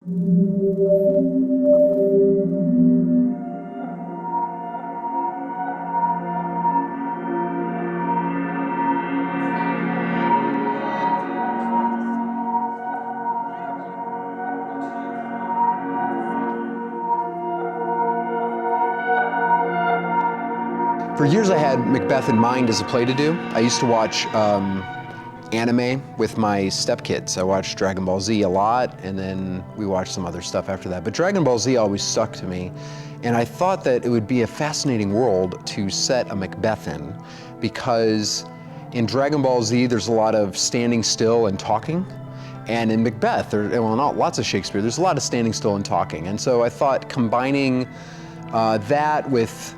For years I had Macbeth in mind as a play to do. I used to watch anime with my stepkids. I watched Dragon Ball Z a lot, and then we watched some other stuff after that. But Dragon Ball Z always stuck to me, and I thought that it would be a fascinating world to set a Macbeth in, because in Dragon Ball Z there's a lot of standing still and talking, and in Macbeth, well, not lots of Shakespeare, there's a lot of standing still and talking. And so I thought combining that with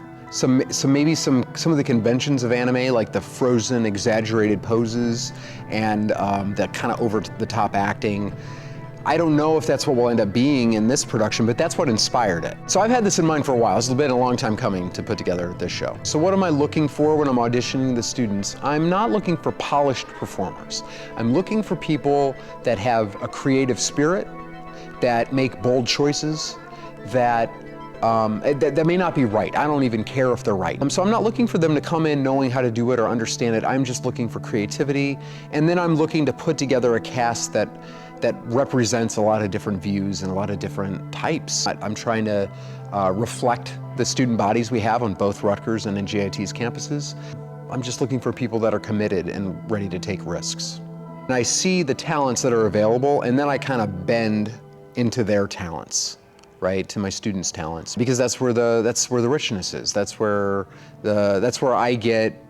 maybe some of the conventions of anime, like the frozen, exaggerated poses and that kind of over-the-top acting. I don't know if that's what will end up being in this production, but that's what inspired it. So I've had this in mind for a while. It's been a long time coming to put together this show. So what am I looking for when I'm auditioning the students? I'm not looking for polished performers. I'm looking for people that have a creative spirit, that make bold choices, that may not be right. I don't even care if they're right. So I'm not looking for them to come in knowing how to do it or understand it. I'm just looking for creativity. And then I'm looking to put together a cast that represents a lot of different views and a lot of different types. I'm trying to reflect the student bodies we have on both Rutgers and NJIT's campuses. I'm just looking for people that are committed and ready to take risks. And I see the talents that are available, and then I kind of bend into their talents, right, to my students' talents, because that's where the richness is. That's where I get,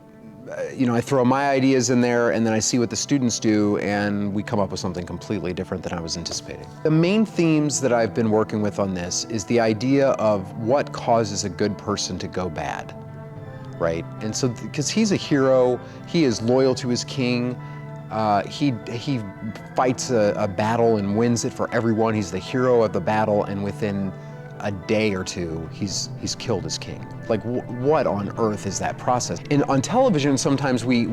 I throw my ideas in there, and then I see what the students do, and we come up with something completely different than I was anticipating. The main themes that I've been working with on this is the idea of what causes a good person to go bad, right? And so, because he's a hero, he is loyal to his king. He fights a battle and wins it for everyone. He's the hero of the battle, and within a day or two, he's killed his king. Like, what on earth is that process? And on television, sometimes we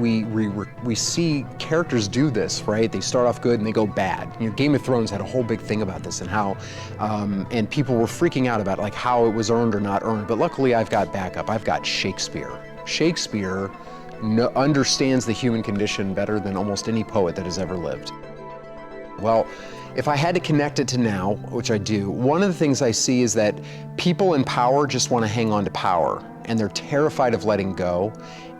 see characters do this, right? They start off good and they go bad. Game of Thrones had a whole big thing about this, and how, and people were freaking out about like how it was earned or not earned. But luckily, I've got backup. I've got Shakespeare. Shakespeare understands the human condition better than almost any poet that has ever lived. Well, if I had to connect it to now, which I do, one of the things I see is that people in power just want to hang on to power, and they're terrified of letting go.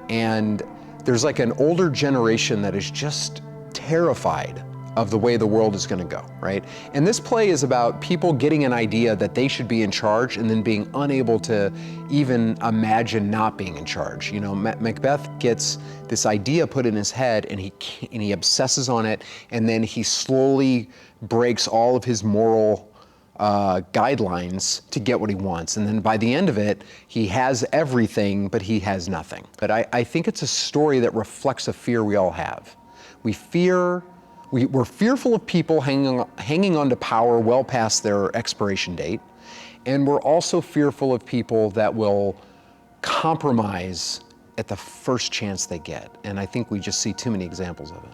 And there's like an older generation that is just terrified of the way the world is going to go, right? And this play is about people getting an idea that they should be in charge and then being unable to even imagine not being in charge. Macbeth gets this idea put in his head, and he obsesses on it, and then he slowly breaks all of his moral guidelines to get what he wants. And then by the end of it, he has everything, but he has nothing. But I think it's a story that reflects a fear we all have. We're fearful of people hanging on to power well past their expiration date, and we're also fearful of people that will compromise at the first chance they get. And I think we just see too many examples of it.